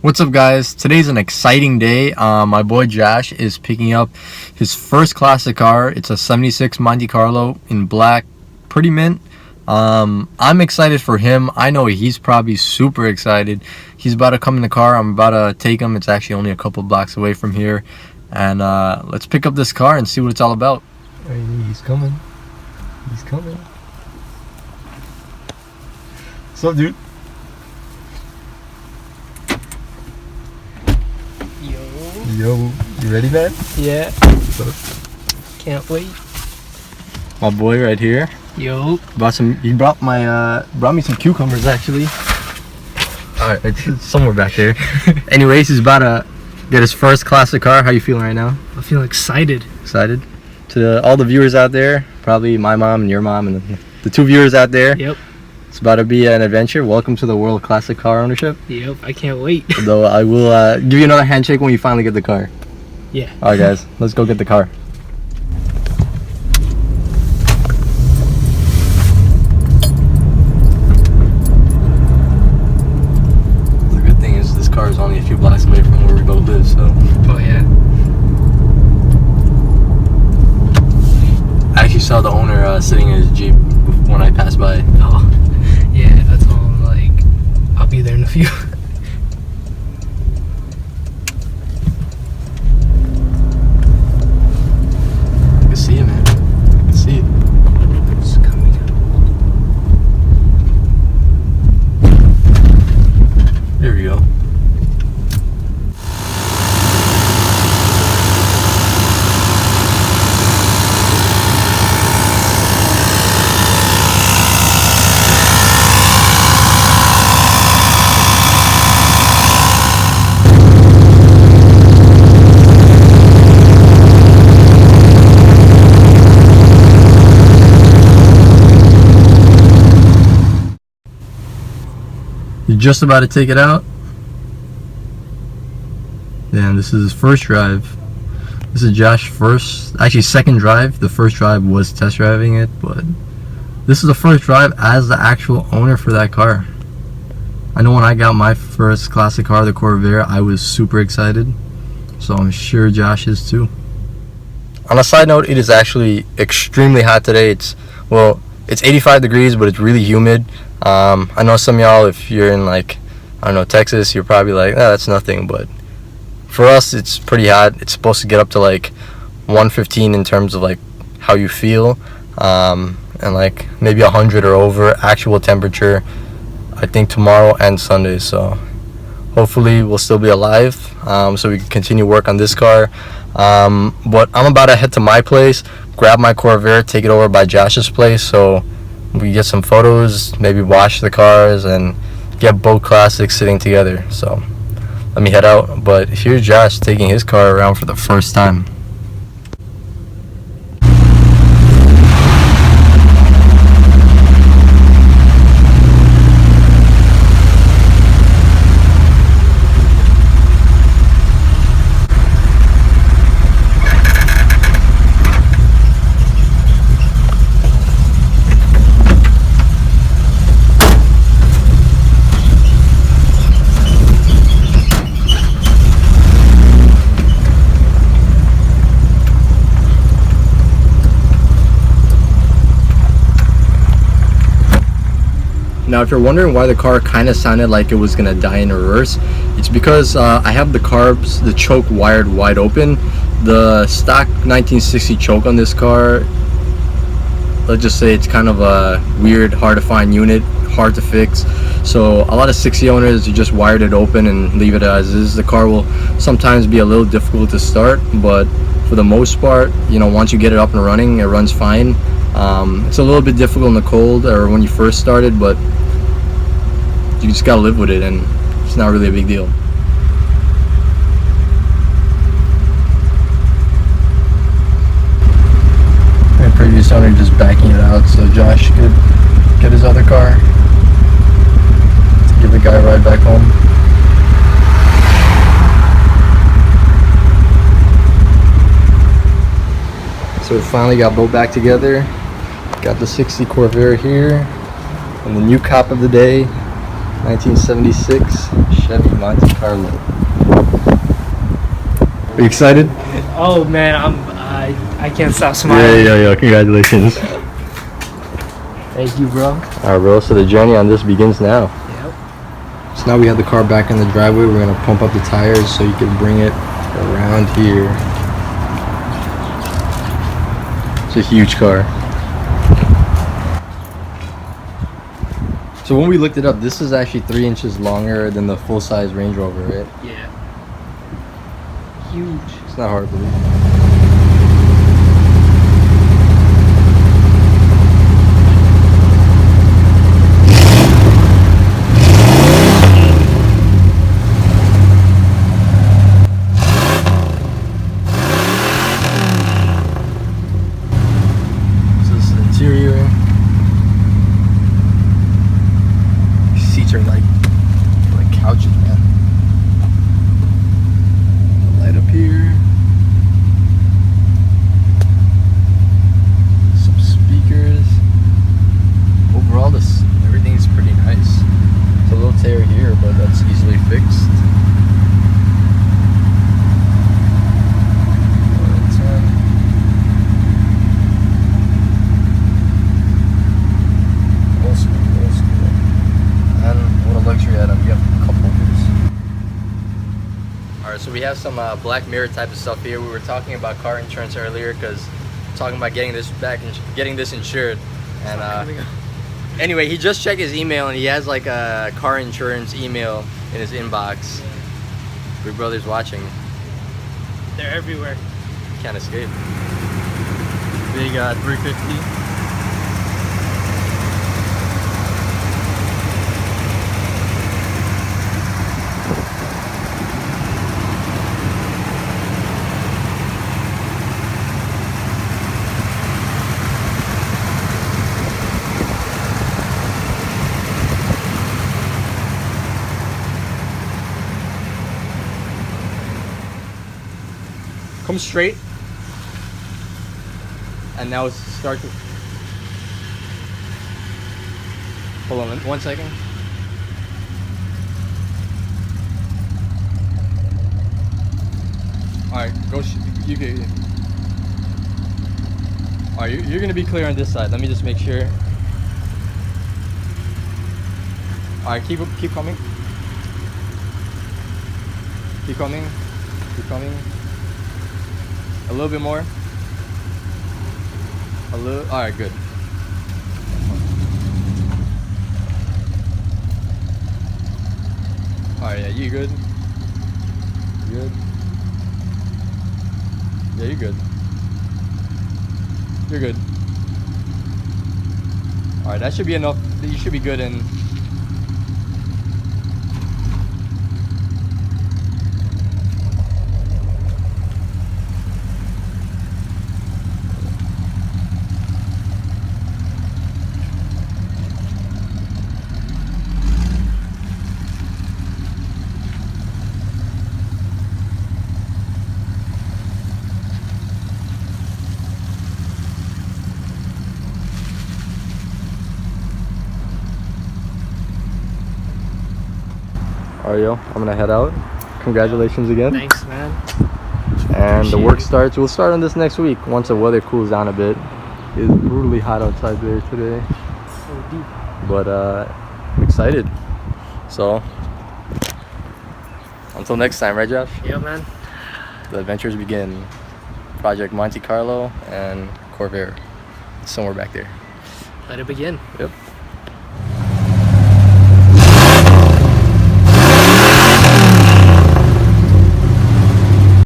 What's up, guys? Today's an exciting day. My boy Josh is picking up his first classic car. It's a 76 Monte Carlo in black, pretty mint. I'm excited for him. I know he's probably super excited. He's about to come in the car. I'm about to take him. It's actually only a couple blocks away from here. And let's pick up this car and see what it's all about. Hey, he's coming. He's coming. What's up, dude? Yo, you ready, man? Yeah. Can't wait. My boy right here. Yo. He brought me some cucumbers actually. Alright, it's somewhere back there. Anyways, he's about to get his first classic car. How you feeling right now? I feel excited. Excited? To all the viewers out there, probably my mom and your mom and the two viewers out there. Yep. It's about to be an adventure. Welcome to the world of classic car ownership. Yep, I can't wait. Though I will give you another handshake when you finally get the car. Yeah. Alright guys, let's go get the car. The good thing is this car is only a few blocks away from where we both live, so. Oh yeah. I actually saw the owner sitting in his Jeep when I passed by. Oh, yeah, that's all. I'm like, I'll be there in a few. I can see it, man. I can see it. It's coming up. There we go. You're just about to take it out? Damn, this is his first drive. This is Josh's second drive. The first drive was test driving it, but this is the first drive as the actual owner for that car. I know when I got my first classic car, the Corvair, I was super excited. So I'm sure Josh is too. On a side note, it is actually extremely hot today. It's 85 degrees, but it's really humid. I know some of y'all, if you're in Texas, you're probably like, that's nothing, but for us it's pretty hot. It's supposed to get up to 115 in terms of how you feel, and maybe 100 or over actual temperature, I think tomorrow and Sunday. So hopefully we'll still be alive, so we can continue work on this car. But I'm about to head to my place, grab my Corvair, take it over by Josh's place, so we get some photos, maybe wash the cars, and get both classics sitting together. So let me head out. But here's Josh taking his car around for the first time. Now, if you're wondering why the car kind of sounded like it was gonna die in reverse, it's because I have the choke wired wide open. The stock 1960 choke on this car, let's just say it's kind of a weird, hard to find unit, hard to fix. So a lot of 60 owners, you just wired it open and leave it as is. The car will sometimes be a little difficult to start, but for the most part, once you get it up and running, it runs fine. It's a little bit difficult in the cold or when you first started, but you just gotta live with it, and it's not really a big deal. My previous owner just backing it out so Josh could get his other car to give the guy a ride back home. So we finally got both back together. Got the 60 Corvair here, and the new cop of the day, 1976 Chevy Monte Carlo. Are you excited? Oh man, I can't stop smiling. Yeah. Congratulations. Thank you, bro. Alright, bro. So the journey on this begins now. Yep. So now we have the car back in the driveway. We're gonna pump up the tires so you can bring it around here. It's a huge car. So when we looked it up, this is actually 3 inches longer than the full-size Range Rover, right? Yeah. Huge. It's not hard to believe. So this is the interior. Seats are like couches, man. Light up here. Some speakers. Overall, everything's pretty nice. It's a little tear here, but that's easily fixed. 110. Old school. And what a luxury item. You have a couple holders. Alright, so we have some Black Mirror type of stuff here. We were talking about car insurance earlier because talking about getting this insured. And anyway, he just checked his email and he has like a car insurance email in his inbox. Big brother's watching. They're everywhere. Can't escape. Big 350. Come straight. And now it's start to... Hold on 1 second. Alright, you can... Alright, you're gonna be clear on this side. Let me just make sure. Alright, keep coming. Keep coming. Keep coming. A little bit more. A little. All right, good. All right, yeah, you good? You good? Yeah, you're good. You're good. All right, that should be enough. You should be good in. Alright, yo, I'm gonna head out. Congratulations again. Thanks, man. And the work starts. We'll start on this next week once the weather cools down a bit. It's brutally hot outside there today. So deep. But I'm excited. So until next time, right, Josh? Yeah, man. The adventures begin. Project Monte Carlo and Corvair. Somewhere back there. Let it begin. Yep.